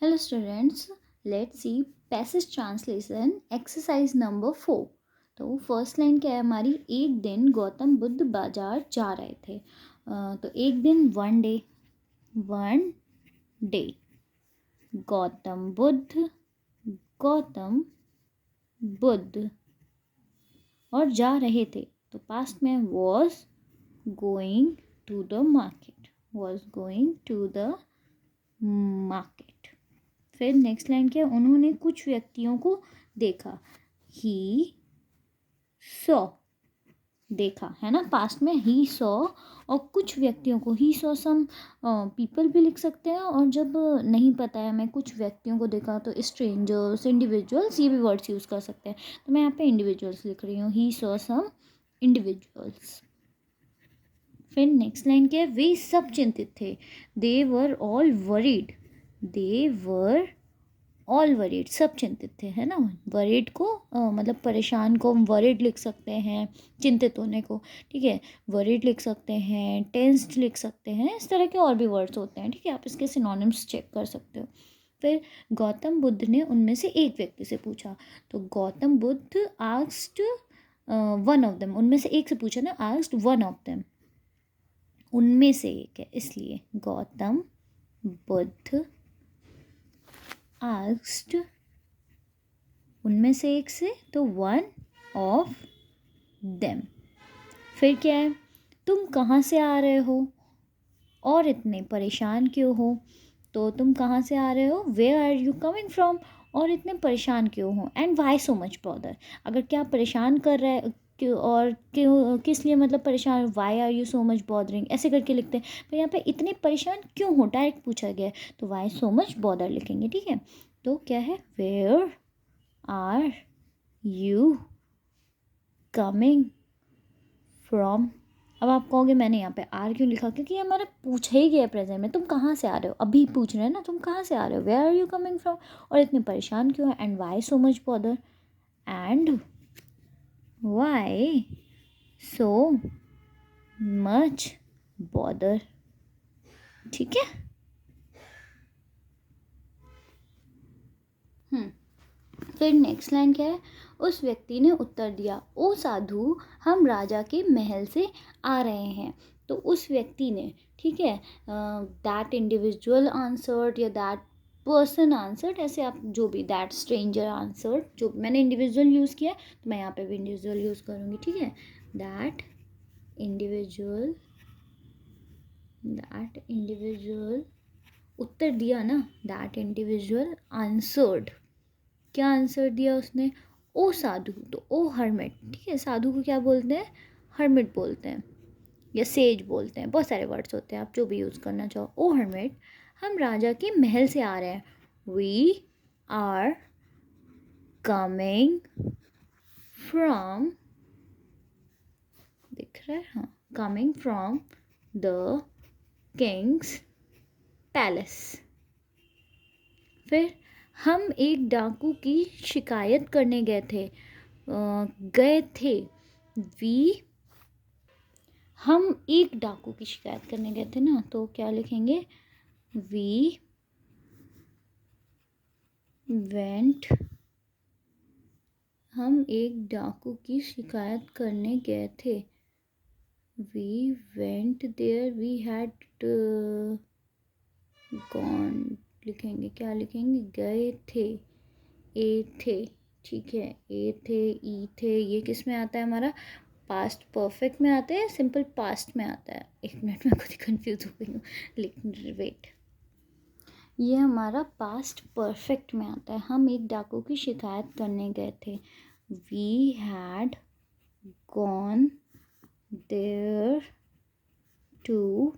Hello students, let's see passage translation exercise number 4। तो first line क्या है हमारी, एक दिन गौतम बुद्ध बाजार जा रहे थे। तो एक दिन, वन डे। गौतम बुद्ध, गौतम बुद्ध, और जा रहे थे तो पास्ट में was going to the market, was going to the market. फिर नेक्स्ट लाइन क्या है, उन्होंने कुछ व्यक्तियों को देखा। ही सॉ, देखा है ना, पास्ट में ही सॉ, और कुछ व्यक्तियों को ही सॉ सम पीपल भी लिख सकते हैं। और जब नहीं पता है मैं कुछ व्यक्तियों को देखा तो स्ट्रेंजर्स, इंडिविजुअल्स, ये भी वर्ड्स यूज़ कर सकते हैं। तो मैं यहाँ पे इंडिविजुअल्स लिख रही हूँ, ही सॉ सम इंडिविजुअल्स। फिर नेक्स्ट लाइन क्या है, वे सब चिंतित थे। They were all worried, they were all worried, सब चिंतित थे, है ना। वरीड को मतलब परेशान को हम वरीड लिख सकते हैं, चिंतित होने को, ठीक है। वरीड लिख सकते हैं, टेंस्ड लिख सकते हैं, इस तरह के और भी वर्ड्स होते हैं, ठीक है। आप इसके सिनोनिम्स चेक कर सकते हो। फिर गौतम बुद्ध ने उनमें से एक व्यक्ति से पूछा। तो Gautam Buddha asked one of them, उनमें से एक से पूछा ना, आस्क्ड वन ऑफ देम, उनमें से एक है इसलिए गौतम बुद्ध आस्क्ड, उनमें से एक से, तो वन ऑफ देम। फिर क्या है, तुम कहाँ से आ रहे हो और इतने परेशान क्यों हो। तो तुम कहाँ से आ रहे हो, where are you coming from, और इतने परेशान क्यों हो, and why so much bother, अगर क्या परेशान कर रहा है क्यों, और क्यों किस लिए मतलब परेशान, why are you so much bothering, ऐसे करके लिखते हैं। पर यहाँ पे इतने परेशान क्यों हो डायरेक्ट पूछा गया है, तो वाई सो मच बॉदर लिखेंगे, ठीक है। तो क्या है, where are you coming from. अब आप कहोगे मैंने यहाँ पे आर क्यों लिखा, क्योंकि हमारा पूछा ही गया प्रेजेंट में, तुम कहाँ से आ रहे हो, अभी पूछ रहे हैं ना, तुम कहाँ से आ रहे हो, where are you coming from, और इतने परेशान क्यों है, and why so much bother, and why so much bother, ठीक है। फिर नेक्स्ट लाइन क्या है, उस व्यक्ति ने उत्तर दिया, ओ साधु, हम राजा के महल से आ रहे हैं। तो उस व्यक्ति ने, ठीक है, दैट इंडिविजुअल आंसर्ड या दैट पर्सन आंसर्ड, ऐसे आप जो भी, दैट स्ट्रेंजर आंसर्ड, जो मैंने इंडिविजुअल यूज़ किया तो मैं यहाँ पे भी इंडिविजुअल यूज़ करूँगी, ठीक है। दैट इंडिविजुअल, दैट इंडिविजुअल उत्तर दिया ना, दैट इंडिविजुअल आंसर्ड, क्या आंसर दिया उसने, ओ साधु, तो ओ हर्मिट, ठीक है। साधु को क्या बोलते हैं, हर्मिट बोलते हैं या सेज बोलते हैं, बहुत सारे वर्ड्स होते हैं, आप जो भी यूज़ करना चाहो। ओ हर्मिट, हम राजा के महल से आ रहे हैं। वी आर कमिंग फ्रॉम, दिख रहा है, हाँ, coming from the Kings palace. फिर हम एक डाकू की शिकायत करने गए थे। वी, हम एक डाकू की शिकायत करने गए थे ना, तो क्या लिखेंगे, वी वेंट, हम एक डाकू की शिकायत करने गए थे। We went there, we had gone, लिखेंगे, क्या लिखेंगे, गए थे, ए थे, ठीक है। ए थे, ई थे, ये किस में आता है हमारा, पास्ट परफेक्ट में आता है, सिंपल पास्ट में आता है। एक मिनट में खुद ही कंफ्यूज हो गई हूँ, लेकिन वेट, ये हमारा पास्ट परफेक्ट में आता है। हम एक डाकू की शिकायत करने गए थे। We had gone there to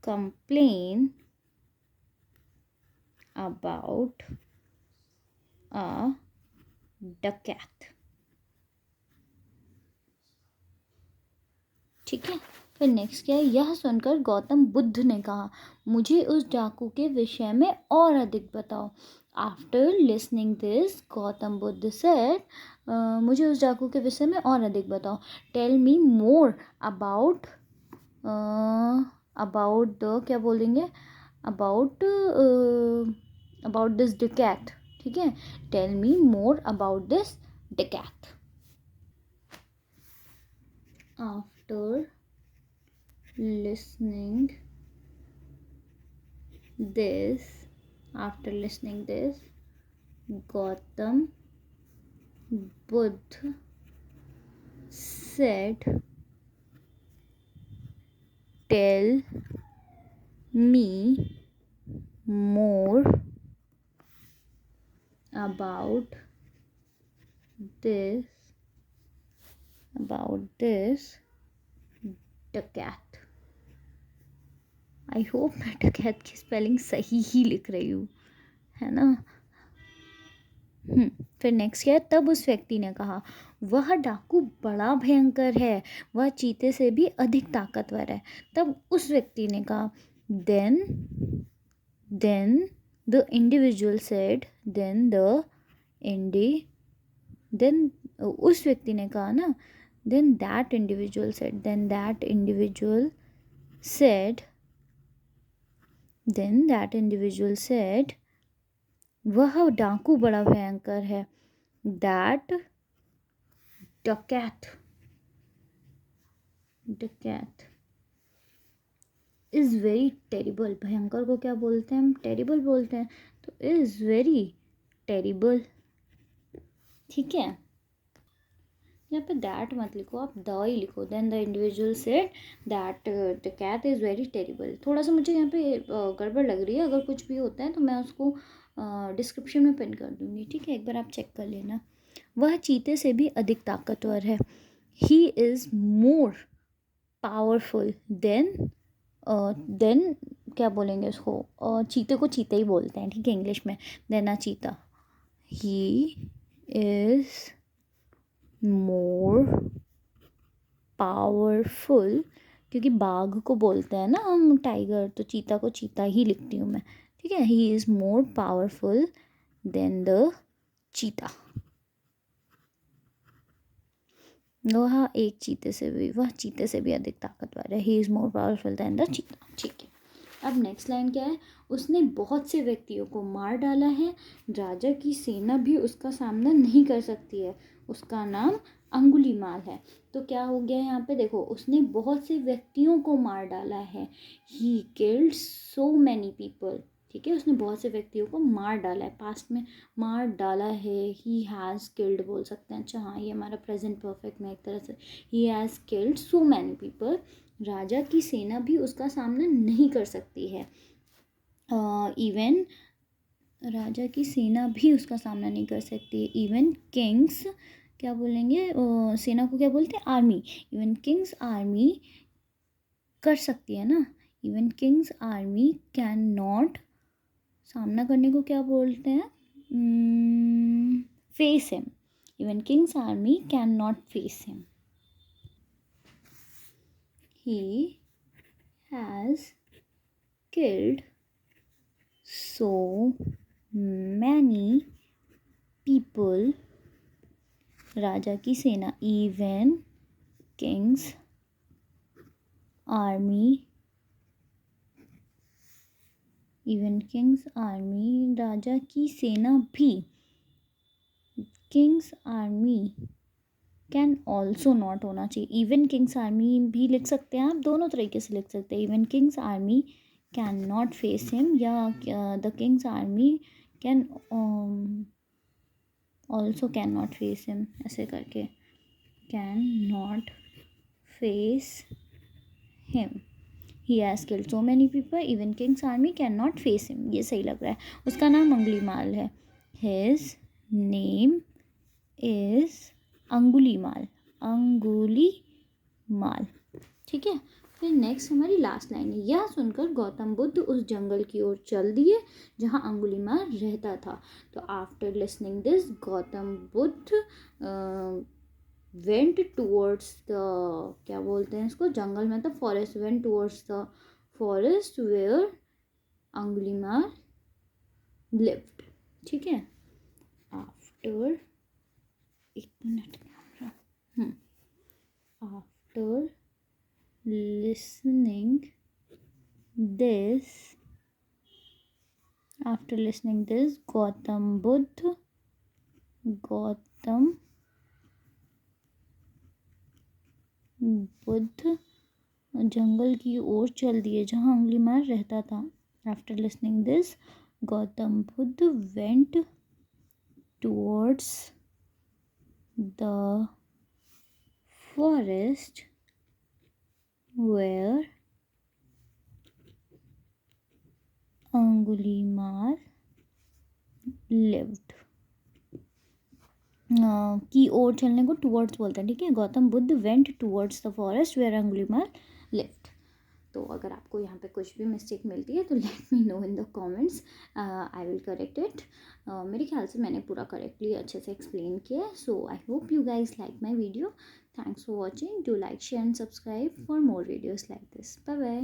complain about a dacoit, ठीक है। फिर नेक्स्ट क्या है, यह सुनकर गौतम बुद्ध ने कहा, मुझे उस डाकू के विषय में और अधिक बताओ। After listening this Gautam Buddha said, मुझे उस डाकू के विषय में और अधिक बताओ। Tell me more about, about the, क्या बोलेंगे, अबाउट अबाउट दिस डकैत, ठीक है, tell me more about this dacoit. After listening this Gautam Buddha said, tell me more about this डकैत. आई होप मैं डकैत की स्पेलिंग सही ही लिख रही हूँ, है ना. फिर नेक्स्ट क्या है, तब उस व्यक्ति ने कहा, वह डाकू बड़ा भयंकर है, वह चीते से भी अधिक ताकतवर है. तब उस व्यक्ति ने कहा, then the individual said, then उस व्यक्ति ने कहा ना, then that individual said, वह डाकू बड़ा भयंकर है. that डकैत इज वेरी टेरिबल. भयंकर को क्या बोलते हैं हम, टेरिबल बोलते हैं. तो इज वेरी टेरिबल, ठीक है. यहाँ पे दैट मत लिखो, आप द ही लिखो. Then the individual said that the cat is very terrible. थोड़ा सा मुझे यहाँ पे गड़बड़ लग रही है, अगर कुछ भी होता है तो मैं उसको डिस्क्रिप्शन में पिन कर दूँगी, ठीक है, एक बार आप चेक कर लेना. वह चीते से भी अधिक ताकतवर है. He is more powerful than क्या बोलेंगे उसको, चीते को चीते ही बोलते हैं, ठीक है, इंग्लिश में. देन अ चीता. ही इज़ मोर पावरफुल, क्योंकि बाघ को बोलते हैं ना हम टाइगर, तो चीता को चीता ही लिखती हूँ मैं, ठीक है. He is more powerful than the चीता. वह चीते से भी अधिक ताकतवर है. He is more powerful than the चीता, ठीक है. अब नेक्स्ट लाइन क्या है, उसने बहुत से व्यक्तियों को मार डाला है, राजा की सेना भी उसका सामना नहीं कर सकती है, उसका नाम अंगुलीमाल है. तो क्या हो गया यहाँ पे, देखो, उसने बहुत से व्यक्तियों को मार डाला है. He killed so many people, ठीक है, उसने बहुत से व्यक्तियों को मार डाला है. पास्ट में मार डाला है, ही हैज़ किल्ड बोल सकते हैं. अच्छा हाँ, ये हमारा प्रेजेंट परफेक्ट में एक तरह से. He has killed so many people, राजा की सेना भी उसका सामना नहीं कर सकती है. इवन राजा की सेना भी उसका सामना नहीं कर सकती. इवन किंग्स, क्या बोलेंगे, सेना को क्या बोलते हैं, आर्मी. इवन किंग्स आर्मी कर सकती है ना. Even kings army can not, सामना करने को क्या बोलते हैं, face him. Even kings army can not face him. He has killed so many people, राजा की सेना. इवन किंग्स आर्मी, राजा की सेना भी. Kings army can also not होना चाहिए. इवन किंग्स आर्मी भी लिख सकते हैं आप, दोनों तरीके से लिख सकते हैं. Even kings army can not face him, या the kings army can also can not face him, ऐसे करके. Can not face him. He has killed so many people, even kings army can not face him. ये सही लग रहा है. उसका नाम अंगुलीमाल है. हिज नेम इज़ अंगुलीमाल, ठीक है. फिर नेक्स्ट हमारी लास्ट लाइन है. यह सुनकर गौतम बुद्ध उस जंगल की ओर चल दिए जहाँ अंगुलीमाल रहता था. तो after listening this Gautam Buddha went towards the, क्या बोलते हैं इसको, जंगल में था, forest. Went towards the forest where Angulimal lived, ठीक है. आफ्टर, एक minute, after listening this After listening this, Gautam Buddha जंगल की ओर चल दिए जहाँ अंगुलीमाल रहता था. After listening this, Gautam Buddha went towards the forest where Angulimal lived. की ओर चलने को टूवर्ड्स बोलते हैं. ठीक है. Gautam Buddha went towards the forest where Angulimal lived. तो अगर आपको यहाँ पे कुछ भी मिस्टेक मिलती है तो let me know in the comments, I will correct it. मेरे ख्याल से मैंने पूरा करेक्टली अच्छे से एक्सप्लेन किया है. So I hope you guys like my video. Thanks for watching. Do like, share and subscribe for more videos like this. Bye bye.